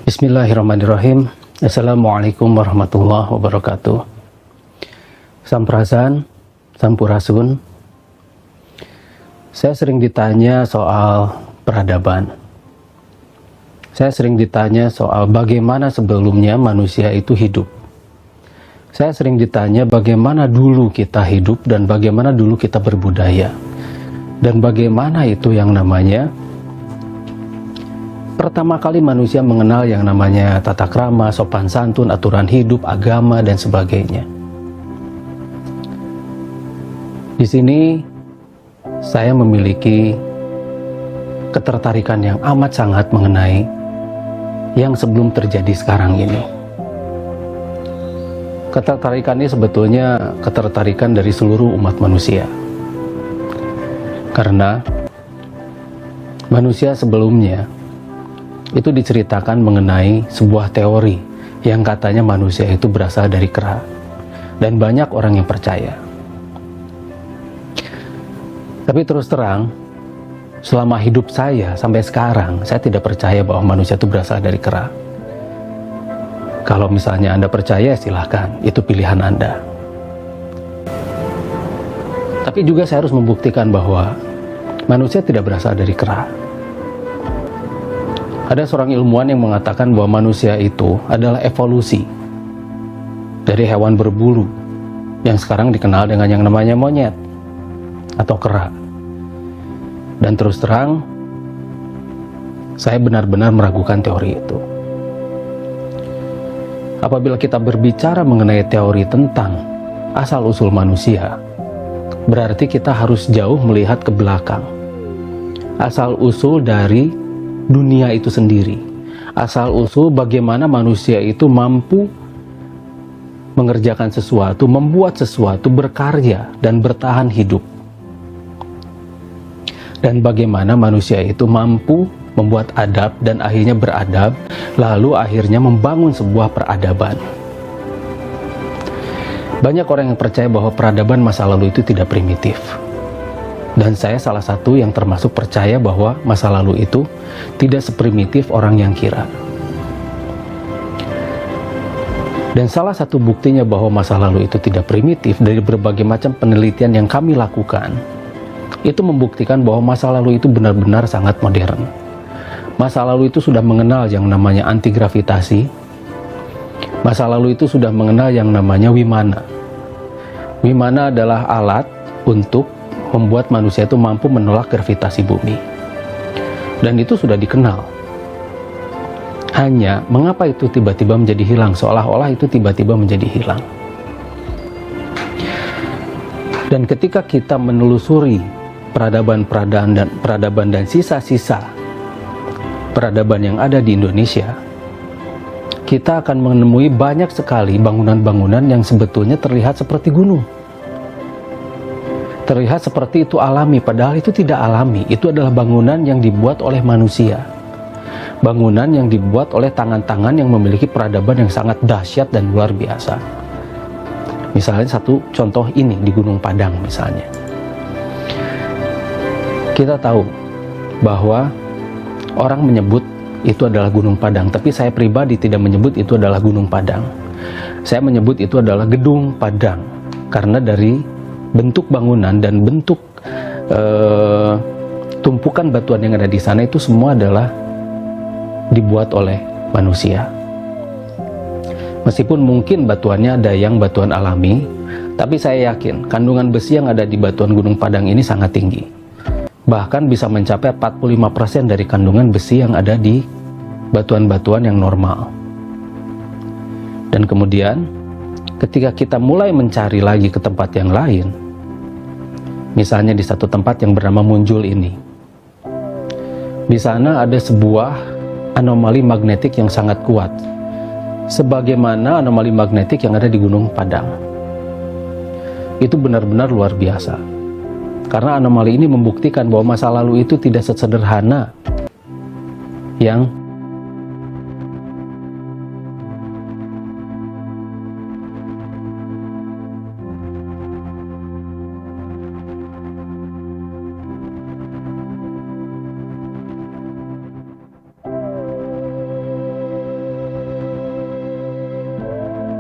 Bismillahirrahmanirrahim. Assalamualaikum warahmatullahi wabarakatuh. Sampurasun, sampurasun. Saya sering ditanya soal peradaban. Saya sering ditanya soal bagaimana sebelumnya manusia itu hidup. Saya sering ditanya bagaimana dulu kita hidup dan bagaimana dulu kita berbudaya. Dan bagaimana itu yang namanya pertama kali manusia mengenal yang namanya tata krama, sopan santun, aturan hidup, agama, dan sebagainya. Di sini saya memiliki ketertarikan yang amat sangat mengenai yang sebelum terjadi sekarang ini. Ketertarikan ini sebetulnya ketertarikan dari seluruh umat manusia. Karena manusia sebelumnya itu diceritakan mengenai sebuah teori yang katanya manusia itu berasal dari kera, dan banyak orang yang percaya. Tapi terus terang, selama hidup saya sampai sekarang, saya tidak percaya bahwa manusia itu berasal dari kera. Kalau misalnya Anda percaya, silahkan, itu pilihan Anda. Tapi juga saya harus membuktikan bahwa manusia tidak berasal dari kera. Ada seorang ilmuwan yang mengatakan bahwa manusia itu adalah evolusi dari hewan berbulu yang sekarang dikenal dengan yang namanya monyet atau kera. Dan terus terang, saya benar-benar meragukan teori itu. Apabila kita berbicara mengenai teori tentang asal-usul manusia, berarti kita harus jauh melihat ke belakang. Asal-usul dari dunia itu sendiri, asal-usul bagaimana manusia itu mampu mengerjakan sesuatu, membuat sesuatu, berkarya dan bertahan hidup, dan bagaimana manusia itu mampu membuat adab dan akhirnya beradab, lalu akhirnya membangun sebuah peradaban. Banyak orang yang percaya bahwa peradaban masa lalu itu tidak primitif. Dan saya salah satu yang termasuk percaya bahwa masa lalu itu tidak seprimitif orang yang kira. Dan salah satu buktinya bahwa masa lalu itu tidak primitif dari berbagai macam penelitian yang kami lakukan, itu membuktikan bahwa masa lalu itu benar-benar sangat modern. Masa lalu itu sudah mengenal yang namanya anti-gravitasi. Masa lalu itu sudah mengenal yang namanya wimana. Wimana adalah alat untuk membuat manusia itu mampu menolak gravitasi bumi. Dan itu sudah dikenal. Hanya, mengapa itu tiba-tiba menjadi hilang? Seolah-olah itu tiba-tiba menjadi hilang. Dan ketika kita menelusuri peradaban dan sisa-sisa peradaban yang ada di Indonesia, kita akan menemui banyak sekali bangunan-bangunan yang sebetulnya terlihat seperti gunung. Terlihat seperti itu alami, padahal itu tidak alami. Itu adalah bangunan yang dibuat oleh manusia. Bangunan yang dibuat oleh tangan-tangan yang memiliki peradaban yang sangat dahsyat dan luar biasa. Misalnya satu contoh ini di Gunung Padang misalnya. Kita tahu bahwa orang menyebut itu adalah Gunung Padang, tapi saya pribadi tidak menyebut itu adalah Gunung Padang. Saya menyebut itu adalah Gedung Padang, karena dari bentuk bangunan dan bentuk tumpukan batuan yang ada di sana itu semua adalah dibuat oleh manusia. Meskipun mungkin batuannya ada yang batuan alami, tapi saya yakin kandungan besi yang ada di batuan Gunung Padang ini sangat tinggi. Bahkan bisa mencapai 45% dari kandungan besi yang ada di batuan-batuan yang normal. Dan kemudian ketika kita mulai mencari lagi ke tempat yang lain, misalnya di satu tempat yang bernama Munjul ini, di sana ada sebuah anomali magnetik yang sangat kuat, sebagaimana anomali magnetik yang ada di Gunung Padang. Itu benar-benar luar biasa, karena anomali ini membuktikan bahwa masa lalu itu tidak sesederhana yang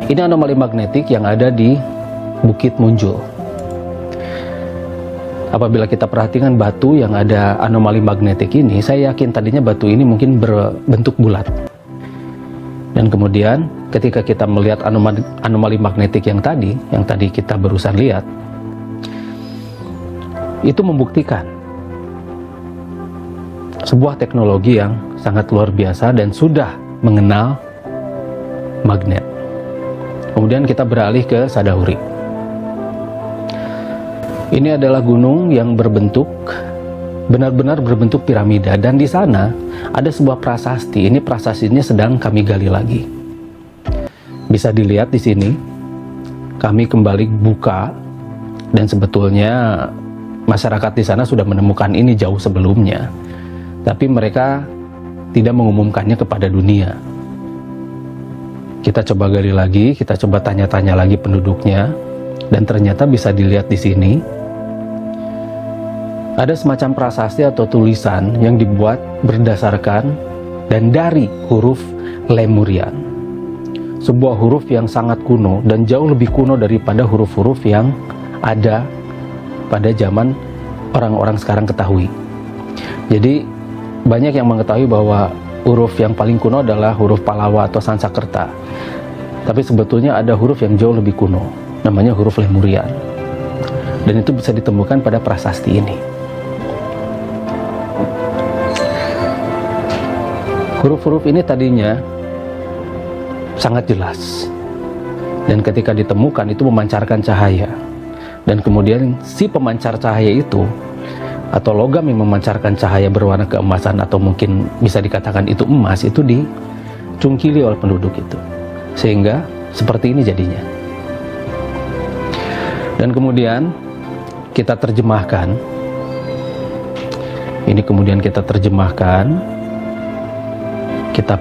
Ini anomali magnetik yang ada di Bukit Munjul. Apabila kita perhatikan batu yang ada anomali magnetik ini, saya yakin tadinya batu ini mungkin berbentuk bulat. Dan kemudian ketika kita melihat anomali magnetik yang tadi kita barusan lihat, itu membuktikan sebuah teknologi yang sangat luar biasa dan sudah mengenal magnet. Kemudian kita beralih ke Sadahuri. Ini adalah gunung yang benar-benar berbentuk piramida, dan di sana ada sebuah prasasti. Ini prasastinya sedang kami gali lagi. Bisa dilihat di sini. Kami kembali buka, dan sebetulnya masyarakat di sana sudah menemukan ini jauh sebelumnya. Tapi mereka tidak mengumumkannya kepada dunia. Kita coba gali lagi, kita coba tanya-tanya lagi penduduknya, dan ternyata bisa dilihat di sini ada semacam prasasti atau tulisan yang dibuat berdasarkan dan dari huruf Lemurian, sebuah huruf yang sangat kuno dan jauh lebih kuno daripada huruf-huruf yang ada pada zaman orang-orang sekarang ketahui. Jadi banyak yang mengetahui bahwa huruf yang paling kuno adalah huruf Palawa atau Sansakerta. Tapi sebetulnya ada huruf yang jauh lebih kuno, namanya huruf Lemurian. Dan itu bisa ditemukan pada prasasti ini. Huruf-huruf ini tadinya sangat jelas. Dan ketika ditemukan itu memancarkan cahaya. Dan kemudian si pemancar cahaya itu, atau logam yang memancarkan cahaya berwarna keemasan, atau mungkin bisa dikatakan itu emas, itu dicungkili oleh penduduk itu, sehingga seperti ini jadinya. Dan kemudian kita terjemahkan ini, kemudian kita terjemahkan kitab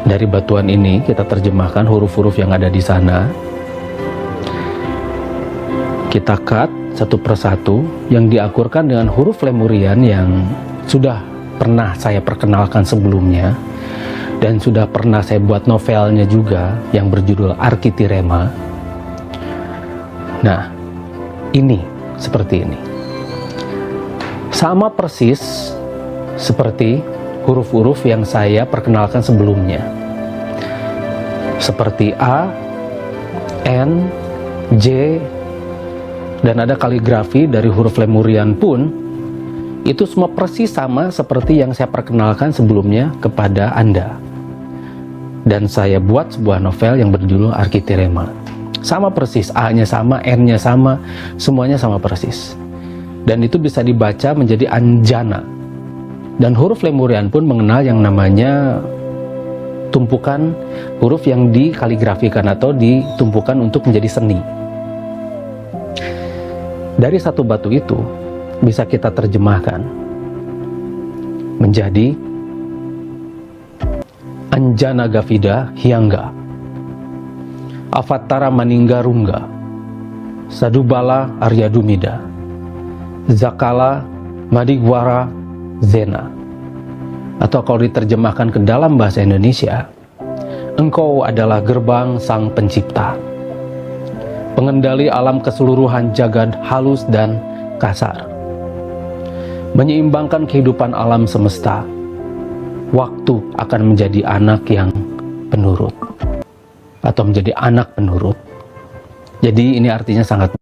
dari batuan ini, kita terjemahkan huruf-huruf yang ada di sana, kita cut satu persatu yang diakurkan dengan huruf Lemurian yang sudah pernah saya perkenalkan sebelumnya, dan sudah pernah saya buat novelnya juga yang berjudul Arkitirema. Nah, ini seperti ini. Sama persis seperti huruf-huruf yang saya perkenalkan sebelumnya. Seperti A, N, J, dan ada kaligrafi dari huruf Lemurian pun, itu semua persis sama seperti yang saya perkenalkan sebelumnya kepada Anda. Dan saya buat sebuah novel yang berjudul Arkitirema. Sama persis, A-nya sama, N-nya sama, semuanya sama persis. Dan itu bisa dibaca menjadi Anjana. Dan huruf Lemurian pun mengenal yang namanya tumpukan huruf yang dikaligrafikan atau ditumpukan untuk menjadi seni. Dari satu batu itu bisa kita terjemahkan menjadi Anjana Gavida Hyangga, Avatara Maninggarungga, Sadubala Aryadumida, Zakala Madigwara Zena. Atau kalau diterjemahkan ke dalam bahasa Indonesia, Engkau adalah gerbang Sang Pencipta, pengendali alam keseluruhan jagad halus dan kasar, menyeimbangkan kehidupan alam semesta. Waktu akan menjadi anak yang penurut, atau menjadi anak penurut. Jadi ini artinya sangat